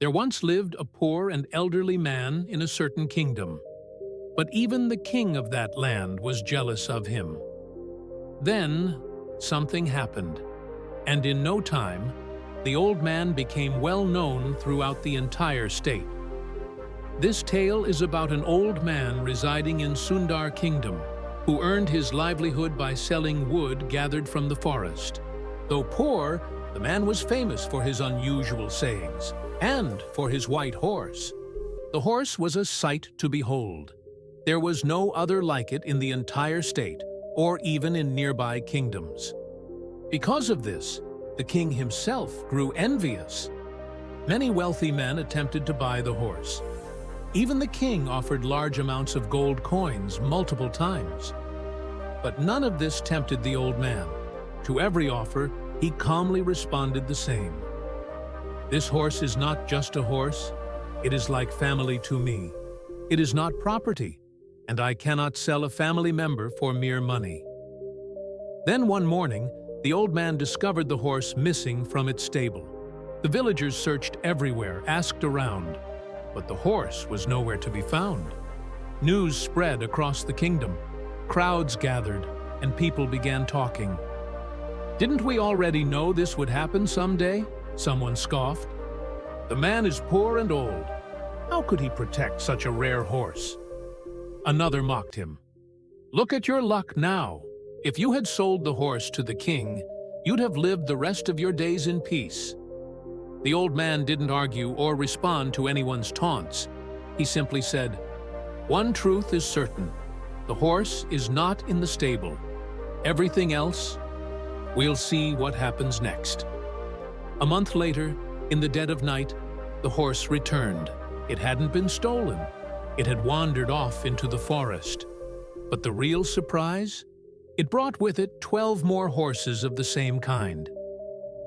There once lived a poor and elderly man in a certain kingdom, but even the king of that land was jealous of him. Then something happened, and in no time, the old man became well known throughout the entire state. This tale is about an old man residing in Sundar Kingdom, who earned his livelihood by selling wood gathered from the forest. Though poor, the man was famous for his unusual sayings and for his white horse. The horse was a sight to behold. There was no other like it in the entire state, or even in nearby kingdoms. Because of this, the king himself grew envious. Many wealthy men attempted to buy the horse. Even the king offered large amounts of gold coins multiple times. But none of this tempted the old man. To every offer, he calmly responded the same. "This horse is not just a horse. It is like family to me. It is not property, and I cannot sell a family member for mere money." Then one morning, the old man discovered the horse missing from its stable. The villagers searched everywhere, asked around, but the horse was nowhere to be found. News spread across the kingdom. Crowds gathered, and people began talking. "Didn't we already know this would happen someday?" someone scoffed. "The man is poor and old. How could he protect such a rare horse?" Another mocked him. "Look at your luck now. If you had sold the horse to the king, you'd have lived the rest of your days in peace." The old man didn't argue or respond to anyone's taunts. He simply said, "One truth is certain. The horse is not in the stable. Everything else, we'll see what happens next." A month later, in the dead of night, the horse returned. It hadn't been stolen. It had wandered off into the forest. But the real surprise? It brought with it 12 more horses of the same kind.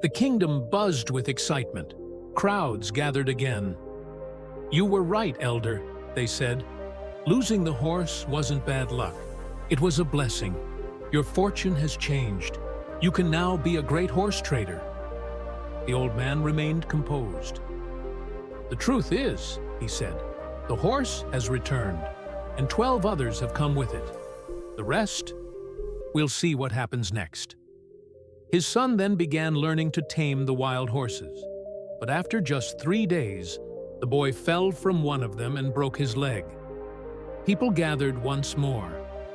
The kingdom buzzed with excitement. Crowds gathered again. "You were right, elder," they said. "Losing the horse wasn't bad luck. It was a blessing. Your fortune has changed. You can now be a great horse trader." The old man remained composed. "The truth is," he said, "the horse has returned, and 12 others have come with it. The rest, we'll see what happens next." His son then began learning to tame the wild horses. But after just 3 days, the boy fell from one of them and broke his leg. People gathered once more,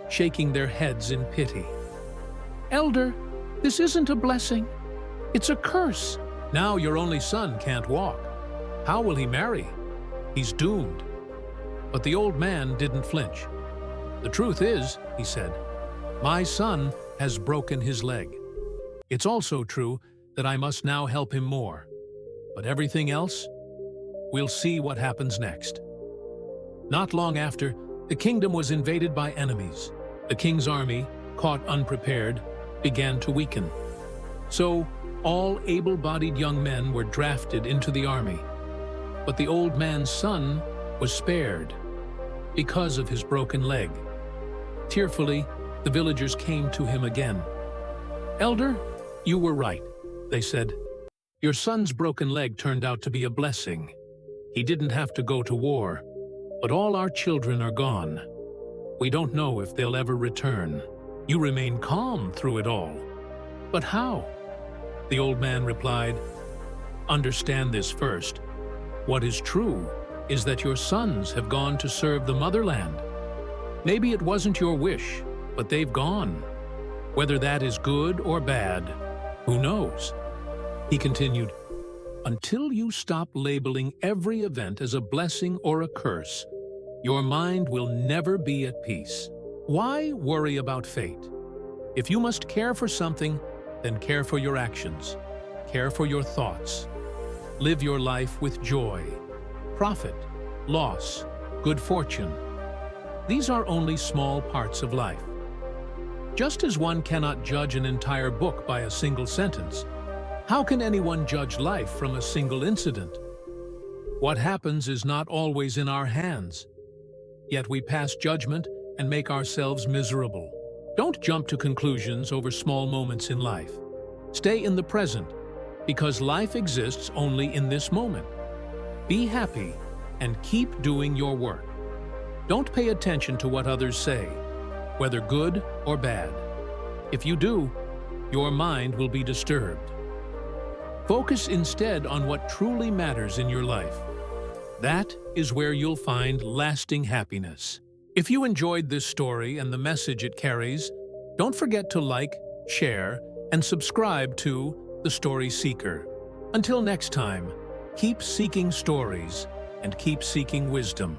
shaking their heads in pity. "Elder, this isn't a blessing. It's a curse. Now your only son can't walk. How will he marry? He's doomed." But the old man didn't flinch. "The truth is," he said, "my son has broken his leg. It's also true that I must now help him more. But everything else, we'll see what happens next." Not long after, the kingdom was invaded by enemies. The king's army, caught unprepared, began to weaken. So, all able-bodied young men were drafted into the army. But the old man's son was spared because of his broken leg. Tearfully, the villagers came to him again. "Elder, you were right," they said. "Your son's broken leg turned out to be a blessing. He didn't have to go to war, but all our children are gone. We don't know if they'll ever return. You remain calm through it all. But how?" The old man replied, "Understand this first. What is true is that your sons have gone to serve the motherland. Maybe it wasn't your wish, but they've gone. Whether that is good or bad, who knows?" He continued, "Until you stop labeling every event as a blessing or a curse, your mind will never be at peace. Why worry about fate? If you must care for something, then care for your actions. Care for your thoughts. Live your life with joy. Profit, loss, good fortune. These are only small parts of life. Just as one cannot judge an entire book by a single sentence, how can anyone judge life from a single incident? What happens is not always in our hands. Yet we pass judgment and make ourselves miserable. Don't jump to conclusions over small moments in life. Stay in the present, because life exists only in this moment. Be happy and keep doing your work. Don't pay attention to what others say, whether good or bad. If you do, your mind will be disturbed. Focus instead on what truly matters in your life. That is where you'll find lasting happiness. If you enjoyed this story and the message it carries, don't forget to like, share, and subscribe to The Story Seeker. Until next time, keep seeking stories and keep seeking wisdom.